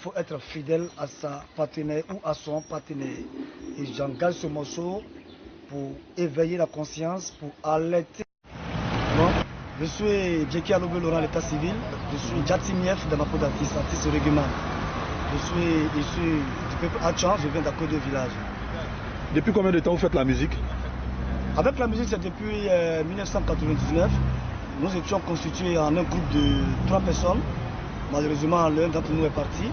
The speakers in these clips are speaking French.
faut être fidèle à sa partenaire ou à son partenaire. Et j'engage ce morceau pour éveiller la conscience, pour alerter. Bon, je suis Djeki Alobe Laurent, l'état civil. Je suis Djati Mief de ma peau d'artiste, artiste régional. Je suis issu du peuple Hachan, je viens d'Akodo village. Depuis combien de temps vous faites la musique? Avec la musique, c'est depuis 1999. Nous étions constitués en un groupe de 3 personnes. Malheureusement, l'un d'entre nous est parti.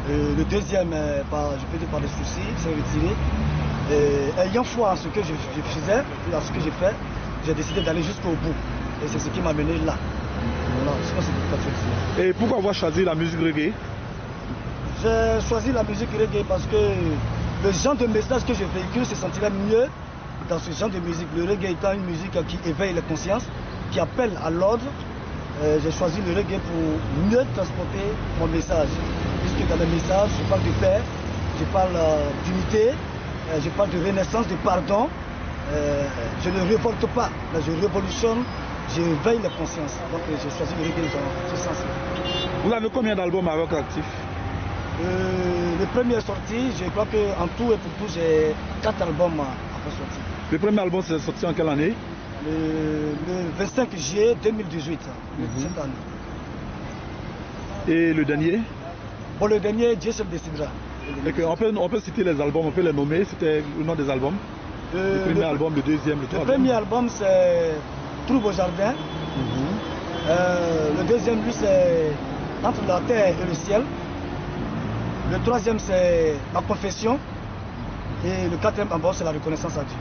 Le deuxième, je peux dire par des soucis, s'est retiré. Ayant foi en ce que je faisais, en ce que j'ai fait, j'ai décidé d'aller jusqu'au bout. Et c'est ce qui m'a mené là. Voilà, sinon c'est tout à fait. Et pourquoi avoir choisi la musique reggae? J'ai choisi la musique reggae parce que le genre de message que je véhicule se sentirait mieux dans ce genre de musique. Le reggae étant une musique qui éveille les consciences, qui appelle à l'ordre. J'ai choisi le reggae pour mieux transporter mon message. Puisque dans le message, je parle de paix, je parle d'unité, je parle de renaissance, de pardon. Je ne révolte pas, mais je révolutionne, j'éveille les consciences. Donc j'ai choisi le reggae dans ce sens-là. Vous avez combien d'albums avec Actif? Le premier est sorti, je crois qu'en tout et pour tout, j'ai 4 albums à sortir. Le premier album s'est sorti en quelle année? Le 25 juillet 2018, cette année. Et le dernier? Bon, le dernier, Dieu seul décidera. On peut citer les albums, on peut les nommer, c'était le nom des albums? Le premier album, le deuxième, le troisième? Le premier album, c'est Trouve au jardin. Le deuxième, lui, c'est Entre la terre et le ciel. Le troisième, c'est Ma confession. Et le quatrième album, c'est La reconnaissance à Dieu.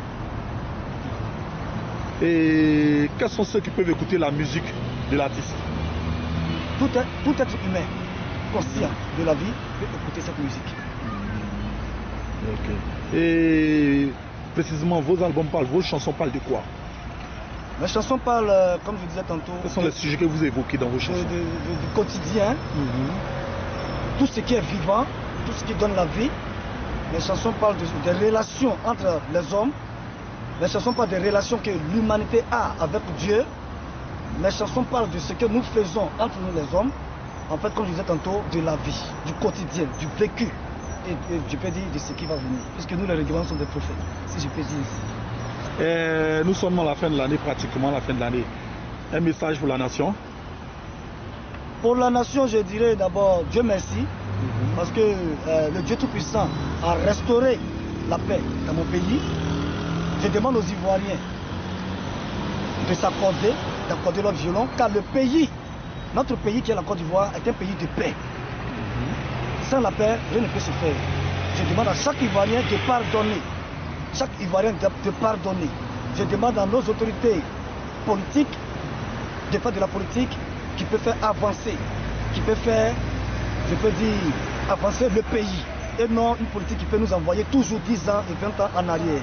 Et quels sont ceux qui peuvent écouter la musique de l'artiste? Tout être humain conscient de la vie peut écouter cette musique. Okay. Et précisément, vos albums parlent, vos chansons parlent de quoi? Mes chansons parlent, comme je disais tantôt... Quels sont les sujets que vous évoquez dans vos chansons? Du quotidien, tout ce qui est vivant, tout ce qui donne la vie. Mes chansons parlent des relations entre les hommes. Mes chansons parlent des relations que l'humanité a avec Dieu. Mes chansons parlent de ce que nous faisons entre nous les hommes. En fait, comme je disais tantôt, de la vie, du quotidien, du vécu. Et je peux dire de ce qui va venir. Puisque nous, les règlements sont des prophètes, si je peux dire ici. Nous sommes à la fin de l'année, pratiquement à la fin de l'année. Un message pour la nation? Pour la nation, je dirais d'abord Dieu merci. Parce que le Dieu Tout-Puissant a restauré la paix dans mon pays. Je demande aux Ivoiriens de s'accorder, d'accorder leur violon, car le pays, notre pays qui est la Côte d'Ivoire, est un pays de paix. Sans la paix, rien ne peut se faire. Je demande à chaque Ivoirien de pardonner. Chaque Ivoirien de pardonner. Je demande à nos autorités politiques de faire de la politique qui peut faire avancer, qui peut faire, je peux dire, avancer le pays. Et non une politique qui peut nous envoyer toujours 10 ans et 20 ans en arrière.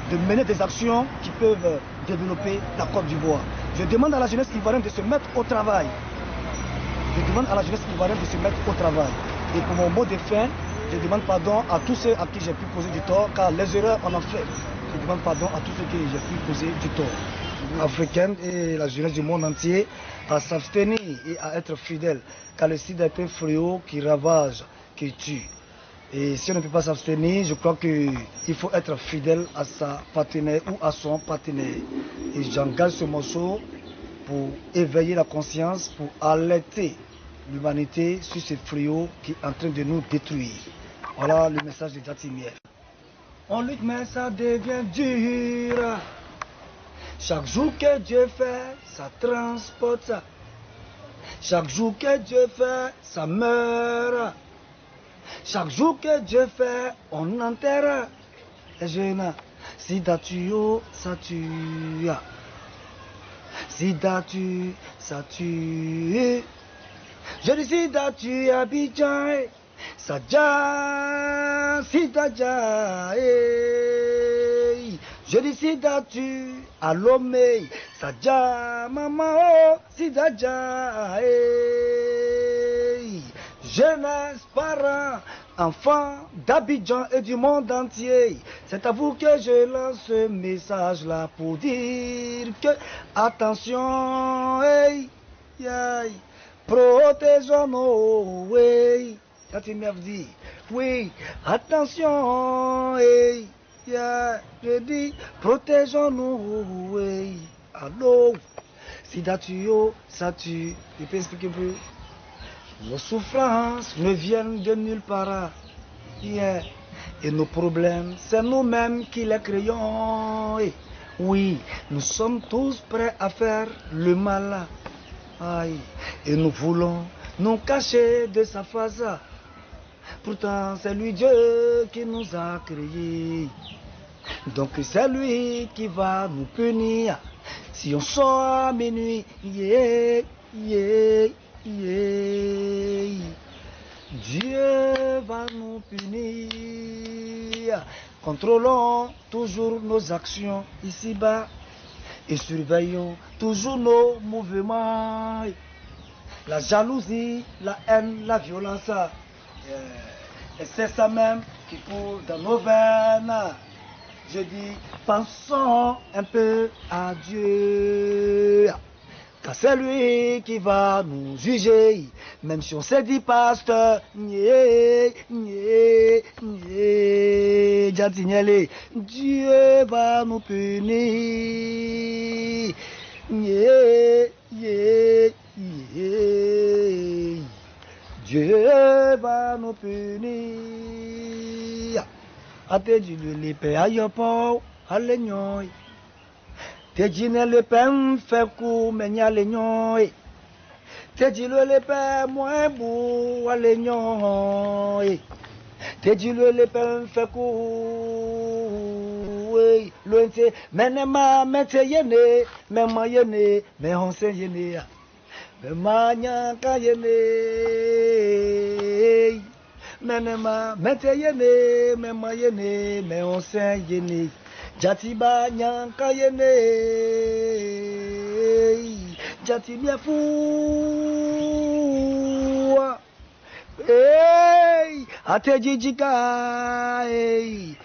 De mener des actions qui peuvent développer la Côte d'Ivoire. Je demande à la jeunesse ivoirienne de se mettre au travail. Je demande à la jeunesse ivoirienne de se mettre au travail. Et pour mon mot de fin, je demande pardon à tous ceux à qui j'ai pu poser du tort, car les erreurs on en fait. Je demande pardon à tous ceux qui j'ai pu poser du tort. Africaine et la jeunesse du monde entier à s'abstenir et à être fidèle, car le sida est un fléau qui ravage, qui tue. Et si on ne peut pas s'abstenir, je crois qu'il faut être fidèle à sa partenaire ou à son partenaire. Et j'engage ce morceau pour éveiller la conscience, pour alerter l'humanité sur ce fléau qui est en train de nous détruire. Voilà le message de Djati Mief. On lutte mais ça devient dur. Chaque jour que Dieu fait, ça transporte ça. Chaque jour que Dieu fait, ça meurt. Chaque jour que Dieu fait, on enterre les jeunes. Sida tue, ça tue. Sida tue, ça tue. Je dis Sida tue Abidjan, ça ja, Sida ja. Je dis Sida tue à Lomé, ça ja, maman, oh, Sida ja. Jeunesse, parents, enfants d'Abidjan et du monde entier, c'est à vous que je lance ce message-là pour dire que, attention, hey, hey, protégeons nos, hey, Jatimiev dit, oui, attention, hey, yeah, je dis, protégeons-nous, oui, allô, sida tue, ça tue, il peut expliquer un peu. Nos souffrances ne viennent de nulle part, yeah. Et nos problèmes, c'est nous-mêmes qui les créons. Et oui, nous sommes tous prêts à faire le mal. Aïe. Et nous voulons nous cacher de sa face. Pourtant, c'est lui Dieu qui nous a créés. Donc c'est lui qui va nous punir. Si on sort à minuit, yeah, yeah, yeah. Dieu va nous punir. Contrôlons toujours nos actions ici-bas et surveillons toujours nos mouvements. La jalousie, la haine, la violence, et c'est ça même qui coule dans nos veines. Je dis, pensons un peu à Dieu. Car c'est lui qui va nous juger, même si on s'est dit pasteur, Dieu va nous punir, Dieu va nous punir. A te dit le père ayopo, alenyoy. Te dit le père fait coup, mais n'y a lenyoy. Te dit le père moins beau, alenyoy. Te dit le père fait coup, le nte, mais ne ma mette yene, mais ma yene, mais on sait yene. Mais ma nyanka yene. Menema, mette yene, mema yene, me onsen yene, jatiba nyanka yene, jati miefu, hey, ate jijika, hey,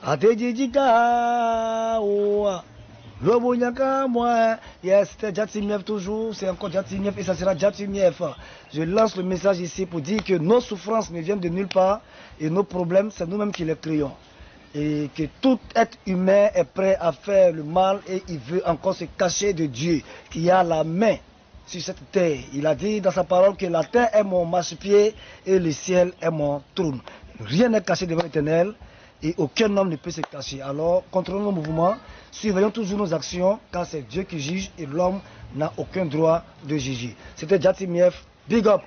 ate jijika, oh. Lobo Nyaka, moi, yes, c'était Jatimiev toujours, c'est encore Jatimiev et ça sera Jatimiev. Je lance le message ici pour dire que nos souffrances ne viennent de nulle part et nos problèmes, c'est nous-mêmes qui les créons. Et que tout être humain est prêt à faire le mal et il veut encore se cacher de Dieu qui a la main sur cette terre. Il a dit dans sa parole que la terre est mon marchepied et le ciel est mon trône. Rien n'est caché devant l'Éternel. Et aucun homme ne peut se cacher. Alors, contrôlons nos mouvements, surveillons toujours nos actions, car c'est Dieu qui juge et l'homme n'a aucun droit de juger. C'était Jatimiev, big up.